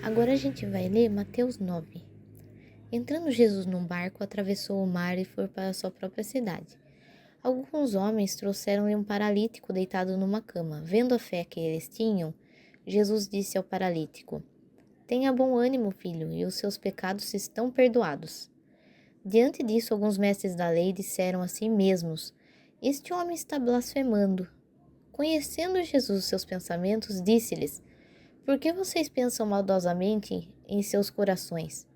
Agora a gente vai ler Mateus 9. Entrando Jesus num barco, atravessou o mar e foi para sua própria cidade. Alguns homens trouxeram-lhe um paralítico deitado numa cama. Vendo a fé que eles tinham, Jesus disse ao paralítico: Tenha bom ânimo, filho, e os seus pecados estão perdoados. Diante disso, alguns mestres da lei disseram a si mesmos: Este homem está blasfemando. Conhecendo Jesus seus pensamentos, disse-lhes: Por que vocês pensam maldosamente em seus corações?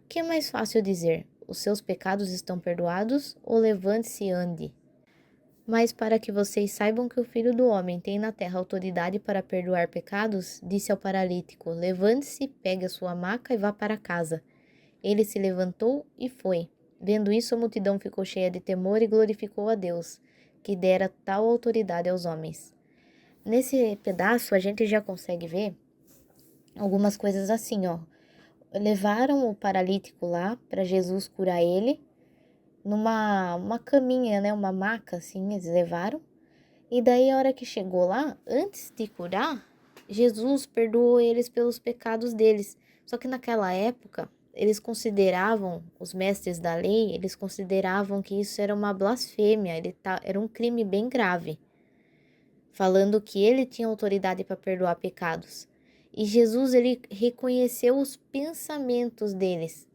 Que é mais fácil dizer: Os seus pecados estão perdoados, ou levante-se e ande? Mas para que vocês saibam que o Filho do Homem tem na terra autoridade para perdoar pecados, disse ao paralítico: Levante-se, pegue a sua maca e vá para casa. Ele se levantou e foi. Vendo isso, a multidão ficou cheia de temor e glorificou a Deus, que dera tal autoridade aos homens. Nesse pedaço, a gente já consegue ver algumas coisas assim, ó. Levaram o paralítico lá para Jesus curar ele, numa uma caminha, né, uma maca assim, eles levaram. E daí a hora que chegou lá, antes de curar, Jesus perdoou eles pelos pecados deles. Só que naquela época, eles consideravam, os mestres da lei, eles consideravam que isso era uma blasfêmia, era um crime bem grave, falando que ele tinha autoridade para perdoar pecados. E Jesus, ele reconheceu os pensamentos deles.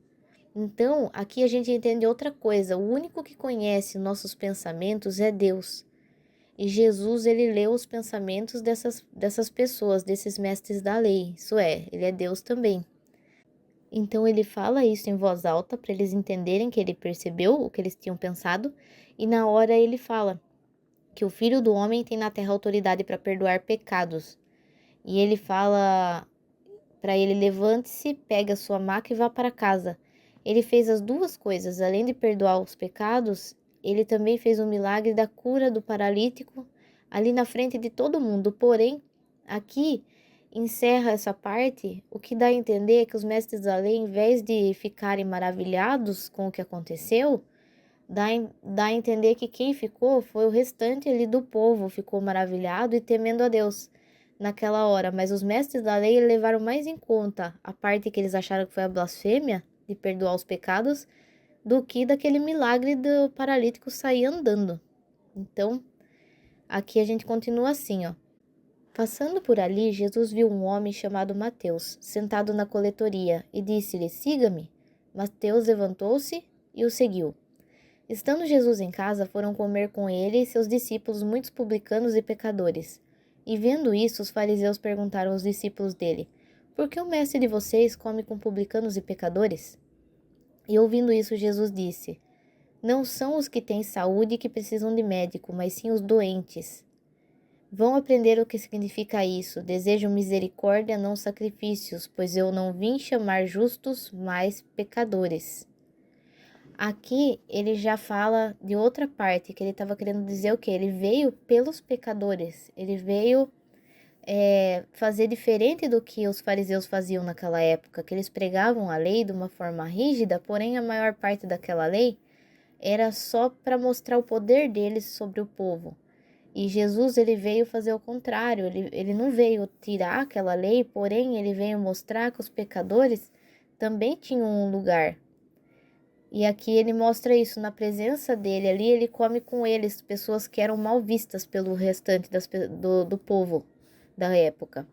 Então, aqui a gente entende outra coisa. O único que conhece nossos pensamentos é Deus. E Jesus, ele leu os pensamentos dessas pessoas, desses mestres da lei. Isso é, ele é Deus também. Então, ele fala isso em voz alta para eles entenderem que ele percebeu o que eles tinham pensado. E na hora ele fala que o Filho do Homem tem na terra autoridade para perdoar pecados. E ele fala para ele: levante-se, pegue a sua maca e vá para casa. Ele fez as duas coisas, além de perdoar os pecados, ele também fez o milagre da cura do paralítico ali na frente de todo mundo. Porém, aqui encerra essa parte. O que dá a entender é que os mestres da lei, em vez de ficarem maravilhados com o que aconteceu, dá a entender que quem ficou foi o restante ali do povo, ficou maravilhado e temendo a Deus naquela hora. Mas os mestres da lei levaram mais em conta a parte que eles acharam que foi a blasfêmia de perdoar os pecados do que daquele milagre do paralítico sair andando. Então, aqui a gente continua assim, ó. Passando por ali, Jesus viu um homem chamado Mateus, sentado na coletoria, e disse-lhe: Siga-me. Mateus levantou-se e o seguiu. Estando Jesus em casa, foram comer com ele e seus discípulos muitos publicanos e pecadores. E vendo isso, os fariseus perguntaram aos discípulos dele: Por que o mestre de vocês come com publicanos e pecadores? E ouvindo isso, Jesus disse: Não são os que têm saúde que precisam de médico, mas sim os doentes. Vão aprender o que significa isso. Desejo misericórdia, não sacrifícios, pois eu não vim chamar justos, mas pecadores. Aqui ele já fala de outra parte, que ele estava querendo dizer o quê? Ele veio pelos pecadores, ele veio fazer diferente do que os fariseus faziam naquela época, que eles pregavam a lei de uma forma rígida, porém a maior parte daquela lei era só para mostrar o poder deles sobre o povo. E Jesus, ele veio fazer o contrário, ele não veio tirar aquela lei, porém ele veio mostrar que os pecadores também tinham um lugar. E aqui ele mostra isso na presença dele, ali ele come com eles, pessoas que eram mal vistas pelo restante do povo da época.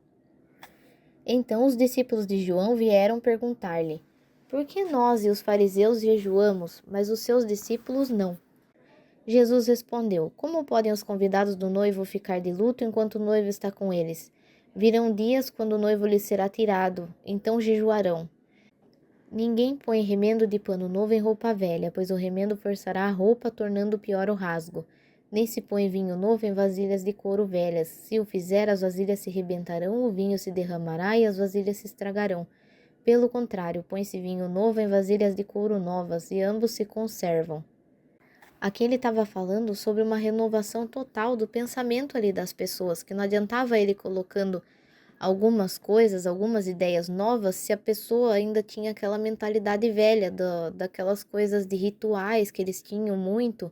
Então os discípulos de João vieram perguntar-lhe: Por que nós e os fariseus jejuamos, mas os seus discípulos não? Jesus respondeu: Como podem os convidados do noivo ficar de luto enquanto o noivo está com eles? Virão dias quando o noivo lhes será tirado, então jejuarão. Ninguém põe remendo de pano novo em roupa velha, pois o remendo forçará a roupa, tornando pior o rasgo. Nem se põe vinho novo em vasilhas de couro velhas. Se o fizer, as vasilhas se rebentarão, o vinho se derramará e as vasilhas se estragarão. Pelo contrário, põe-se vinho novo em vasilhas de couro novas, e ambos se conservam. Aqui ele estava falando sobre uma renovação total do pensamento ali das pessoas, que não adiantava ele colocando algumas coisas, algumas ideias novas, se a pessoa ainda tinha aquela mentalidade velha daquelas coisas de rituais que eles tinham muito,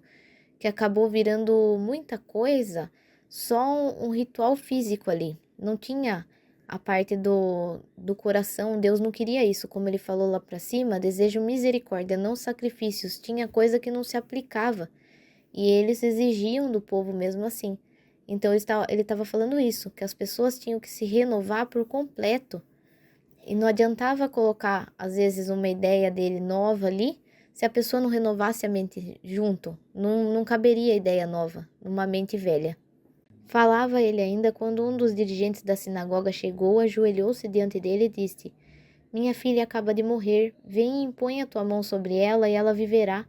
que acabou virando muita coisa, só um ritual físico ali. Não tinha a parte do coração, Deus não queria isso, como ele falou lá para cima, desejo misericórdia, não sacrifícios. Tinha coisa que não se aplicava e eles exigiam do povo mesmo assim. Então ele estava falando isso, que as pessoas tinham que se renovar por completo. E não adiantava colocar, às vezes, uma ideia dele nova ali, se a pessoa não renovasse a mente junto. Não caberia ideia nova numa mente velha. Falava ele ainda quando um dos dirigentes da sinagoga chegou, ajoelhou-se diante dele e disse: Minha filha acaba de morrer, vem e impõe a tua mão sobre ela e ela viverá.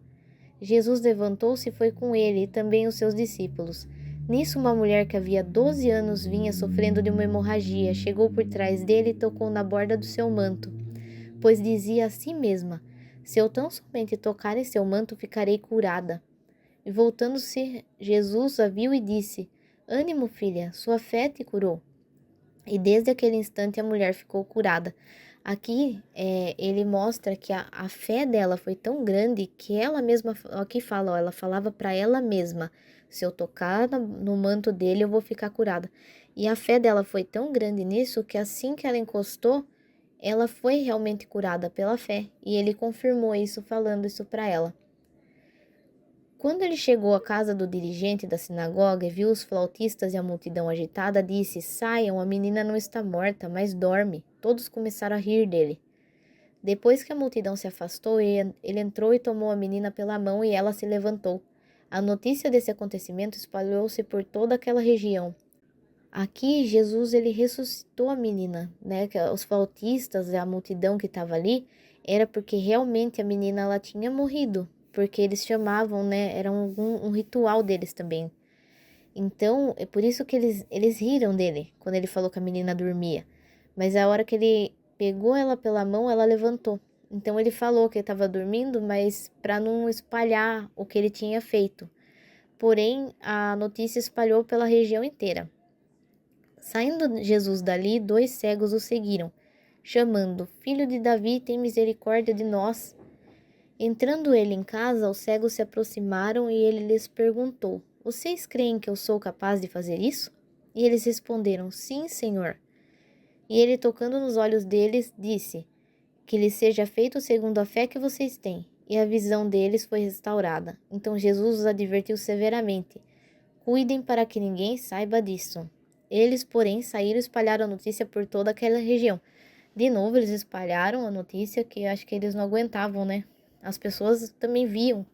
Jesus levantou-se e foi com ele e também os seus discípulos. Nisso, uma mulher que havia 12 anos vinha sofrendo de uma hemorragia, chegou por trás dele e tocou na borda do seu manto, pois dizia a si mesma: Se eu tão somente tocar em seu manto, ficarei curada. E voltando-se, Jesus a viu e disse: Ânimo, filha, sua fé te curou. E desde aquele instante a mulher ficou curada. Aqui ele mostra que a fé dela foi tão grande que ela mesma, aqui fala, ó, ela falava para ela mesma: se eu tocar no manto dele, eu vou ficar curada. E a fé dela foi tão grande nisso que assim que ela encostou, ela foi realmente curada pela fé. E ele confirmou isso, falando isso para ela. Quando ele chegou à casa do dirigente da sinagoga e viu os flautistas e a multidão agitada, disse: Saiam, a menina não está morta, mas dorme. Todos começaram a rir dele. Depois que a multidão se afastou, ele entrou e tomou a menina pela mão e ela se levantou. A notícia desse acontecimento espalhou-se por toda aquela região. Aqui, Jesus ele ressuscitou a menina, né? Que os flautistas e a multidão que estava ali era porque realmente a menina ela tinha morrido, porque eles chamavam, né? Era um ritual deles também. Então, é por isso que eles riram dele quando ele falou que a menina dormia. Mas a hora que ele pegou ela pela mão, ela levantou. Então ele falou que estava dormindo, mas para não espalhar o que ele tinha feito. Porém, a notícia espalhou pela região inteira. Saindo Jesus dali, 2 cegos o seguiram, chamando: Filho de Davi, tem misericórdia de nós. Entrando ele em casa, os cegos se aproximaram e ele lhes perguntou: Vocês creem que eu sou capaz de fazer isso? E eles responderam: Sim, Senhor. E ele, tocando nos olhos deles, disse: Que lhes seja feito segundo a fé que vocês têm. E a visão deles foi restaurada. Então Jesus os advertiu severamente: Cuidem para que ninguém saiba disso. Eles, porém, saíram e espalharam a notícia por toda aquela região. De novo, eles espalharam a notícia que eu acho que eles não aguentavam, né? As pessoas também viam.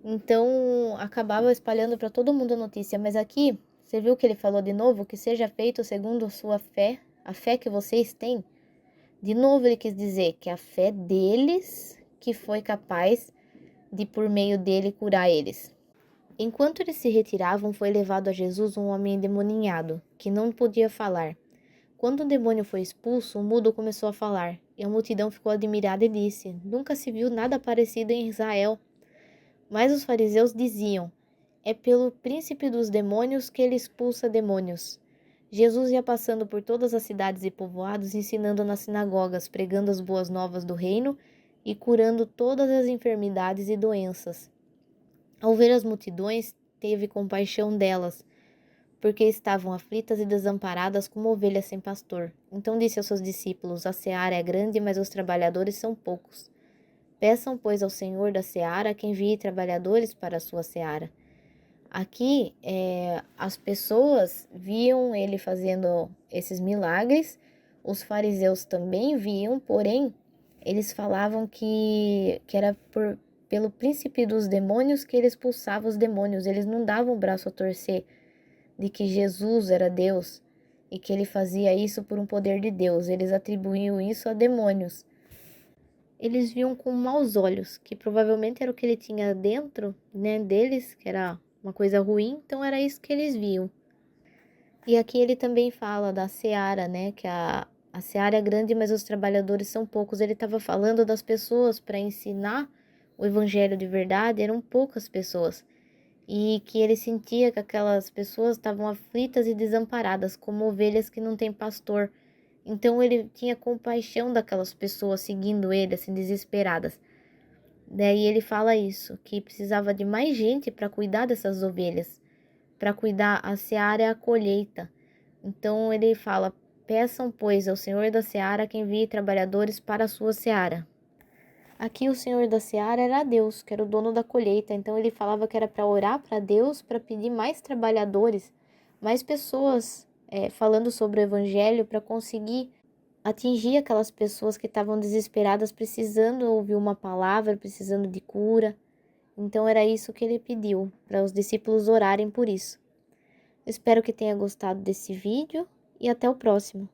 Então, acabava espalhando para todo mundo a notícia. Mas aqui, você viu que ele falou de novo? Que seja feito segundo a sua fé, a fé que vocês têm. De novo, ele quis dizer que a fé deles que foi capaz de, por meio dele, curar eles. Enquanto eles se retiravam, foi levado a Jesus um homem endemoninhado, que não podia falar. Quando o demônio foi expulso, o mudo começou a falar, e a multidão ficou admirada e disse: Nunca se viu nada parecido em Israel. Mas os fariseus diziam: É pelo príncipe dos demônios que ele expulsa demônios. Jesus ia passando por todas as cidades e povoados, ensinando nas sinagogas, pregando as boas novas do reino e curando todas as enfermidades e doenças. Ao ver as multidões, teve compaixão delas, porque estavam aflitas e desamparadas como ovelhas sem pastor. Então disse aos seus discípulos: A seara é grande, mas os trabalhadores são poucos. Peçam, pois, ao Senhor da seara que envie trabalhadores para a sua seara. Aqui, as pessoas viam ele fazendo esses milagres, os fariseus também viam, porém, eles falavam que era pelo príncipe dos demônios que ele expulsava os demônios. Eles não davam o braço a torcer de que Jesus era Deus e que ele fazia isso por um poder de Deus. Eles atribuíam isso a demônios. Eles viam com maus olhos, que provavelmente era o que ele tinha dentro, né, deles, que era uma coisa ruim, então era isso que eles viam. E aqui ele também fala da seara, né, que a seara é grande, mas os trabalhadores são poucos. Ele estava falando das pessoas para ensinar o evangelho de verdade, eram poucas pessoas. E que ele sentia que aquelas pessoas estavam aflitas e desamparadas, como ovelhas que não têm pastor. Então ele tinha compaixão daquelas pessoas seguindo ele, assim, desesperadas. Daí ele fala isso, que precisava de mais gente para cuidar dessas ovelhas, para cuidar, a seara é a colheita. Então ele fala, Peçam, pois, ao Senhor da seara que envie trabalhadores para a sua seara. Aqui o Senhor da seara era Deus, que era o dono da colheita. Então ele falava que era para orar para Deus, para pedir mais trabalhadores, mais pessoas falando sobre o evangelho para conseguir atingir aquelas pessoas que estavam desesperadas, precisando ouvir uma palavra, precisando de cura. Então era isso que ele pediu, para os discípulos orarem por isso. Espero que tenha gostado desse vídeo e até o próximo.